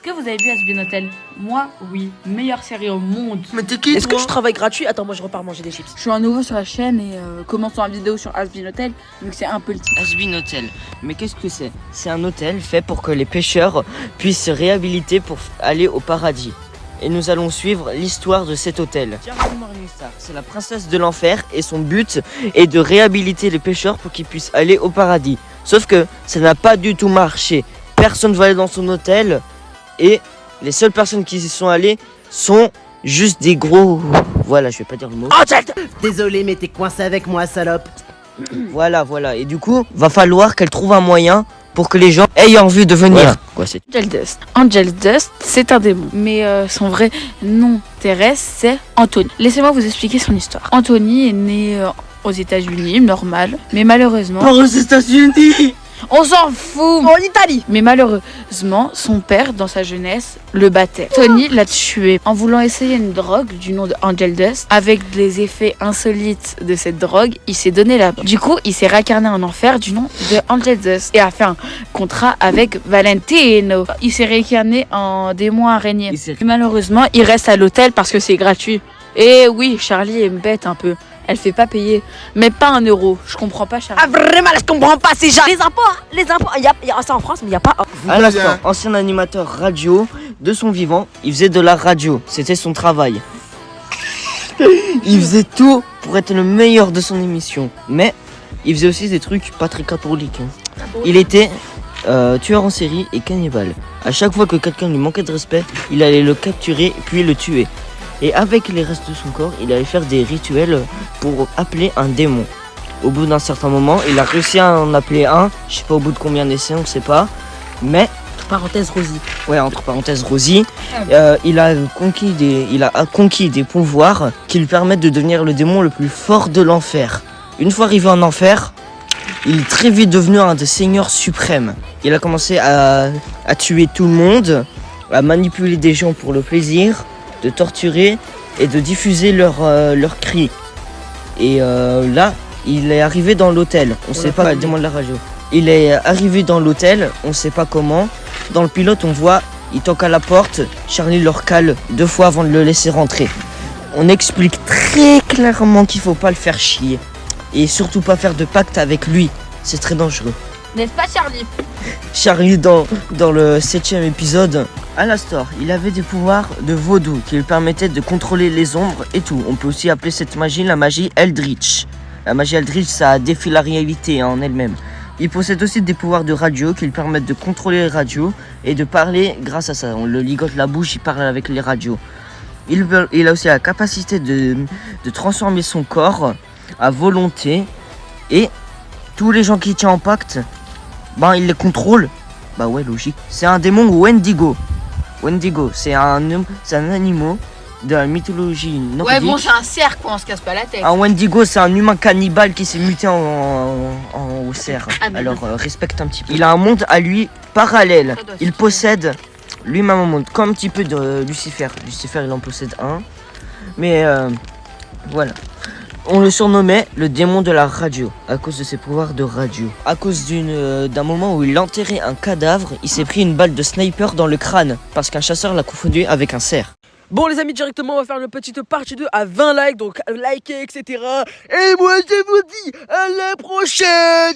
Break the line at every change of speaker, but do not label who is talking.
Est-ce que vous avez vu Has-Been Hotel? Moi, oui. Meilleure série au monde.
Mais t'es qui,
Est-ce que tu travailles gratuit? Attends, moi je repars manger des chips.
Je suis un nouveau sur la chaîne et commençons la vidéo sur Has-Been Hotel. Donc c'est un peu le titre.
Has-Been Hotel. Mais qu'est-ce que c'est? C'est un hôtel fait pour que les pêcheurs puissent se réhabiliter pour aller au paradis. Et nous allons suivre l'histoire de cet hôtel. Charlie Morningstar, c'est la princesse de l'enfer et son but est de réhabiliter les pêcheurs pour qu'ils puissent aller au paradis. Sauf que ça n'a pas du tout marché. Personne ne va aller dans son hôtel et les seules personnes qui y sont allées sont juste des gros... Voilà, je vais pas dire le mot.
Désolé, mais t'es coincé avec moi, salope.
Voilà. Et du coup, va falloir qu'elle trouve un moyen pour que les gens aient envie de venir.
Ouais.
Quoi, c'est...
Angel Dust. Angel Dust, c'est un démon. Mais son vrai nom terrestre, c'est Anthony. Laissez-moi vous expliquer son histoire. Anthony est né aux États-Unis, normal. Mais malheureusement...
aux États-Unis.
On s'en fout!
En Italie!
Mais malheureusement, son père, dans sa jeunesse, le battait. Tony l'a tué en voulant essayer une drogue du nom de Angel Dust. Avec les effets insolites de cette drogue, il s'est donné la mort. Du coup, il s'est réincarné en enfer du nom de Angel Dust et a fait un contrat avec Valentino. Il s'est réincarné en démon araignée. Et malheureusement, il reste à l'hôtel parce que c'est gratuit. Et oui, Charlie est bête un peu. Elle fait pas payer, mais pas 1 euro. Je comprends pas, Charlie.
Ah vraiment, là je comprends pas, c'est genre les impôts, il y a ça en France, mais il y a pas.
À l'instant, ancien animateur radio de son vivant, il faisait de la radio. C'était son travail. Il faisait tout pour être le meilleur de son émission. Mais il faisait aussi des trucs pas très catholiques. Il était tueur en série et cannibale. À chaque fois que quelqu'un lui manquait de respect, il allait le capturer puis le tuer. Et avec les restes de son corps, il allait faire des rituels pour appeler un démon. Au bout d'un certain moment, il a réussi à en appeler un. Je sais pas au bout de combien d'essais, on ne sait pas. Mais,
Parenthèse Rosie.
ouais, entre parenthèses, Rosie, il a conquis des pouvoirs qui lui permettent de devenir le démon le plus fort de l'enfer. Une fois arrivé en enfer, il est très vite devenu un des seigneurs suprêmes. Il a commencé à tuer tout le monde, à manipuler des gens pour le plaisir, de torturer et de diffuser leurs cris. Et là, il est arrivé dans l'hôtel. On sait pas, demande la radio. Il est arrivé dans l'hôtel, on sait pas comment. Dans le pilote, on voit, il toque à la porte. Charlie le recale 2 fois avant de le laisser rentrer. On explique très clairement qu'il faut pas le faire chier. Et surtout pas faire de pacte avec lui. C'est très dangereux.
N'est-ce pas, Charlie?
Charlie, dans le 7e épisode, Alastor, il avait des pouvoirs de vaudou qui lui permettaient de contrôler les ombres et tout. On peut aussi appeler cette magie la magie Eldritch. La magie Eldritch, ça défie la réalité en elle-même. Il possède aussi des pouvoirs de radio qui lui permettent de contrôler les radios et de parler grâce à ça. On le ligote la bouche, il parle avec les radios. Il a aussi la capacité de transformer son corps à volonté et tous les gens qui tiennent en pacte, il les contrôle. Bah ouais, logique. C'est un démon Wendigo. Wendigo, c'est un animal de la mythologie nordique.
Ouais, bon, c'est un cerf, quoi, on se casse pas la tête.
Un Wendigo, c'est un humain cannibale qui s'est muté au cerf. Alors, respecte un petit peu. Il a un monde à lui parallèle. Il possède lui-même un monde, comme un petit peu de Lucifer. Lucifer, il en possède un. Mais voilà. On le surnommait le démon de la radio à cause de ses pouvoirs de radio. À cause d'un moment où il enterrait un cadavre, il s'est pris une balle de sniper dans le crâne parce qu'un chasseur l'a confondu avec un cerf.
Bon les amis, directement on va faire une petite partie 2 à 20 likes, donc likez etc. Et moi je vous dis à la prochaine.